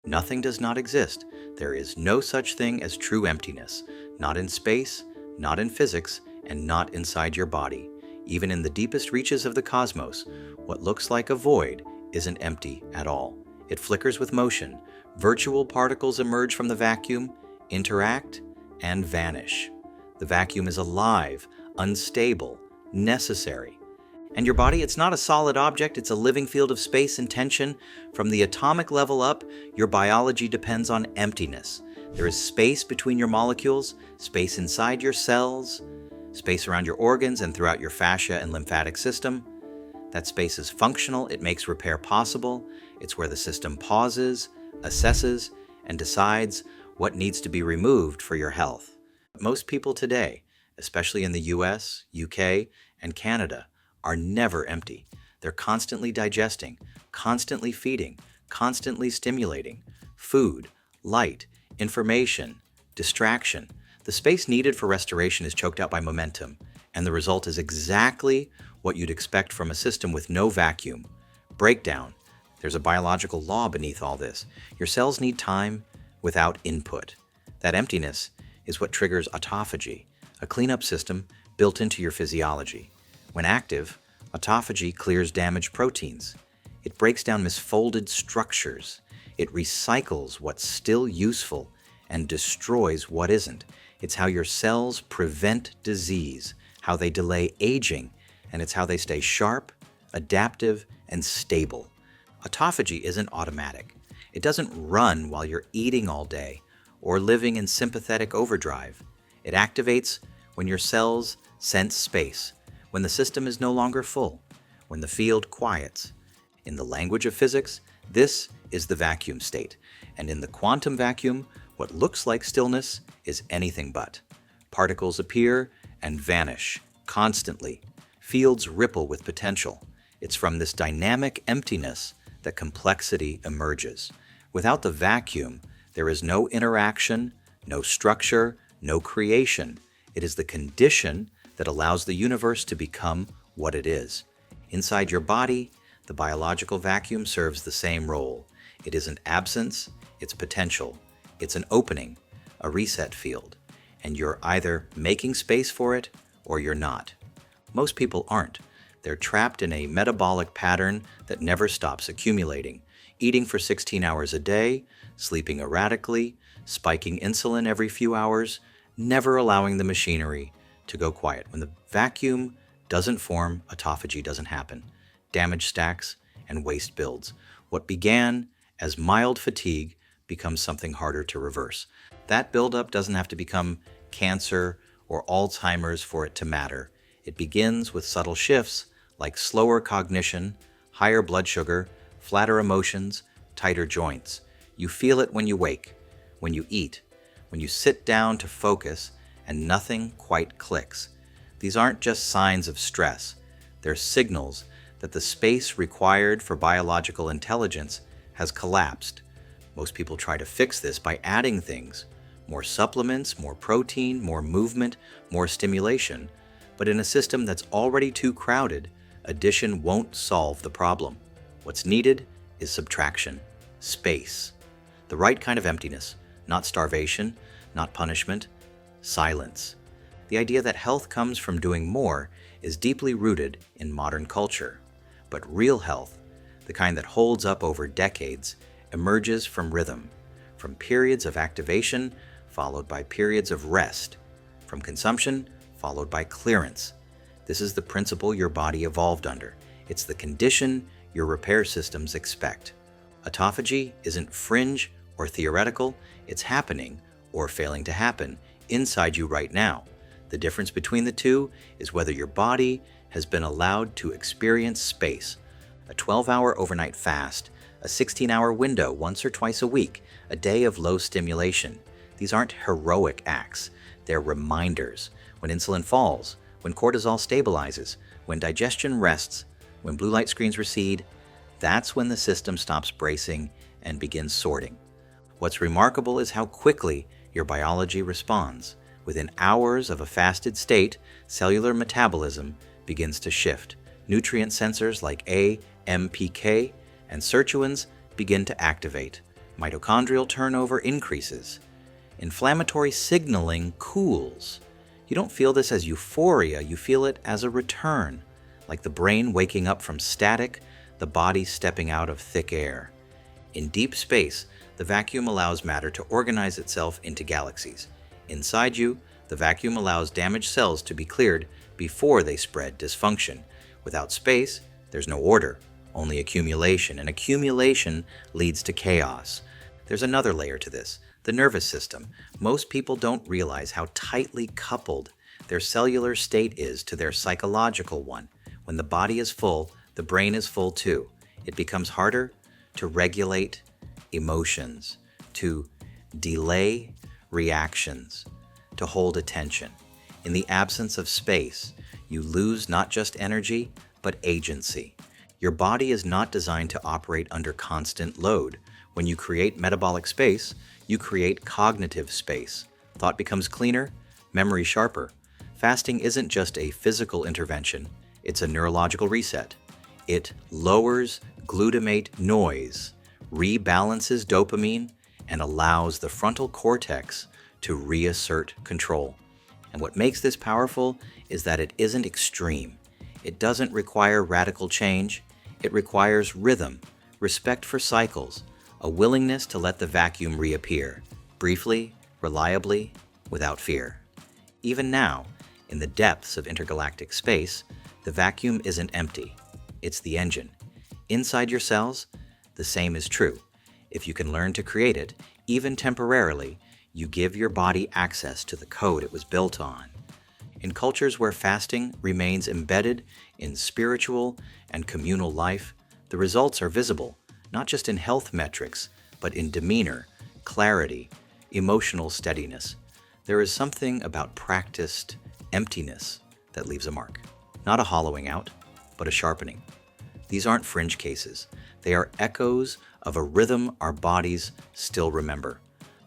Nothing does not exist. There is no such thing as true emptiness, not in space, not in physics, and not inside your body. Even in the deepest reaches of the cosmos, what looks like a void isn't empty at all. It flickers with motion. Virtual particles emerge from the vacuum, interact, and vanish. The vacuum is alive, unstable, necessary. And your body, it's not a solid object, it's a living field of space and tension. From the atomic level up, your biology depends on emptiness. There is space between your molecules, space inside your cells, space around your organs and throughout your fascia and lymphatic system. That space is functional, it makes repair possible. It's where the system pauses, assesses, and decides what needs to be removed for your health. Most people today, especially in the US, UK, and Canada, are never empty. They're constantly digesting, constantly feeding, constantly stimulating. Food, light, information, distraction. The space needed for restoration is choked out by momentum, and the result is exactly what you'd expect from a system with no vacuum. Breakdown. There's a biological law beneath all this. Your cells need time without input. That emptiness is what triggers autophagy, a cleanup system built into your physiology. When active, autophagy clears damaged proteins. It breaks down misfolded structures. It recycles what's still useful and destroys what isn't. It's how your cells prevent disease, how they delay aging, and it's how they stay sharp, adaptive, and stable. Autophagy isn't automatic. It doesn't run while you're eating all day or living in sympathetic overdrive. It activates when your cells sense space, when the system is no longer full, when the field quiets. In the language of physics, this is the vacuum state. And in the quantum vacuum, what looks like stillness is anything but. Particles appear and vanish constantly. Fields ripple with potential. It's from this dynamic emptiness that complexity emerges. Without the vacuum, there is no interaction, no structure, no creation. It is the condition that allows the universe to become what it is. Inside your body, the biological vacuum serves the same role. It isn't absence, it's potential. It's an opening, a reset field, and you're either making space for it or you're not. Most people aren't. They're trapped in a metabolic pattern that never stops accumulating, eating for 16 hours a day, sleeping erratically, spiking insulin every few hours, never allowing the machinery to go quiet. When the vacuum doesn't form, autophagy doesn't happen. Damage stacks and waste builds. What began as mild fatigue becomes something harder to reverse. That buildup doesn't have to become cancer or Alzheimer's for it to matter. It begins with subtle shifts like slower cognition, higher blood sugar, flatter emotions, tighter joints. You feel it when you wake, when you eat, when you sit down to focus, and nothing quite clicks. These aren't just signs of stress. They're signals that the space required for biological intelligence has collapsed. Most people try to fix this by adding things, more supplements, more protein, more movement, more stimulation. But in a system that's already too crowded, addition won't solve the problem. What's needed is subtraction, space. The right kind of emptiness, not starvation, not punishment, silence. The idea that health comes from doing more is deeply rooted in modern culture. But real health, the kind that holds up over decades, emerges from rhythm, from periods of activation followed by periods of rest, from consumption followed by clearance. This is the principle your body evolved under. It's the condition your repair systems expect. Autophagy isn't fringe or theoretical, it's happening or failing to happen inside you right now. The difference between the two is whether your body has been allowed to experience space. A 12-hour overnight fast, a 16-hour window once or twice a week, a day of low stimulation. These aren't heroic acts, they're reminders. When insulin falls, when cortisol stabilizes, when digestion rests, when blue light screens recede, that's when the system stops bracing and begins sorting. What's remarkable is how quickly your biology responds. Within hours of a fasted state, cellular metabolism begins to shift. Nutrient sensors like AMPK and sirtuins begin to activate. Mitochondrial turnover increases. Inflammatory signaling cools. You don't feel this as euphoria, you feel it as a return, like the brain waking up from static, the body stepping out of thick air. In deep space, the vacuum allows matter to organize itself into galaxies. Inside you, the vacuum allows damaged cells to be cleared before they spread dysfunction. Without space, there's no order, only accumulation, and accumulation leads to chaos. There's another layer to this, the nervous system. Most people don't realize how tightly coupled their cellular state is to their psychological one. When the body is full, the brain is full too. It becomes harder to regulate emotions, to delay reactions, to hold attention. In the absence of space, you lose not just energy, but agency. Your body is not designed to operate under constant load. When you create metabolic space, you create cognitive space. Thought becomes cleaner, memory sharper. Fasting isn't just a physical intervention, it's a neurological reset. It lowers glutamate noise, rebalances dopamine, and allows the frontal cortex to reassert control. And what makes this powerful is that it isn't extreme. It doesn't require radical change. It requires rhythm, respect for cycles, a willingness to let the vacuum reappear, briefly, reliably, without fear. Even now, in the depths of intergalactic space, the vacuum isn't empty. It's the engine. Inside your cells, the same is true. If you can learn to create it, even temporarily, you give your body access to the code it was built on. In cultures where fasting remains embedded in spiritual and communal life, the results are visible, not just in health metrics, but in demeanor, clarity, emotional steadiness. There is something about practiced emptiness that leaves a mark. Not a hollowing out, but a sharpening. These aren't fringe cases. They are echoes of a rhythm our bodies still remember.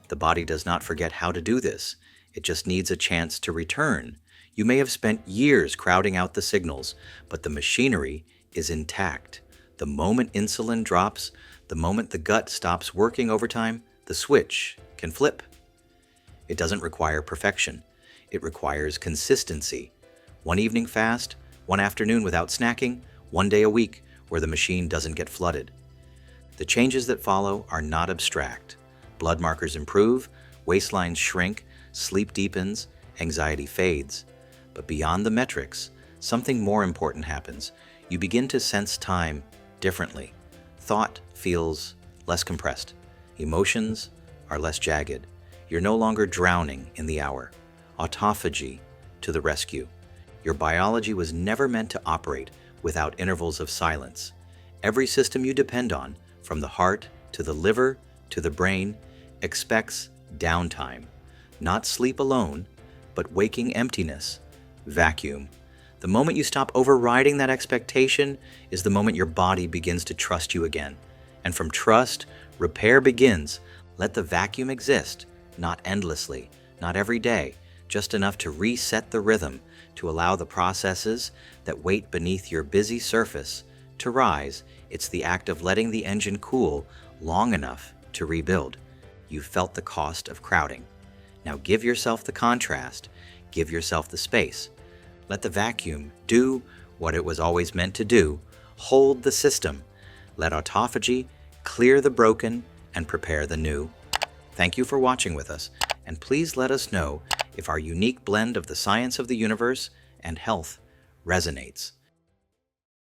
The body does not forget how to do this. It just needs a chance to return. You may have spent years crowding out the signals, but the machinery is intact. The moment insulin drops, the moment the gut stops working overtime, the switch can flip. It doesn't require perfection. It requires consistency. One evening fast, one afternoon without snacking, one day a week where the machine doesn't get flooded. The changes that follow are not abstract. Blood markers improve, waistlines shrink, sleep deepens, anxiety fades. But beyond the metrics, something more important happens. You begin to sense time differently. Thought feels less compressed. Emotions are less jagged. You're no longer drowning in the hour. Autophagy to the rescue. Your biology was never meant to operate without intervals of silence. Every system you depend on, from the heart to the liver to the brain, expects downtime. Not sleep alone, but waking emptiness, vacuum. The moment you stop overriding that expectation is the moment your body begins to trust you again. And from trust, repair begins. Let the vacuum exist, not endlessly, not every day, just enough to reset the rhythm, to allow the processes that wait beneath your busy surface to rise. It's the act of letting the engine cool long enough to rebuild. You've felt the cost of crowding. Now give yourself the contrast, give yourself the space. Let the vacuum do what it was always meant to do. Hold the system. Let autophagy clear the broken and prepare the new. Thank you for watching with us, and please let us know if our unique blend of the science of the universe and health resonates.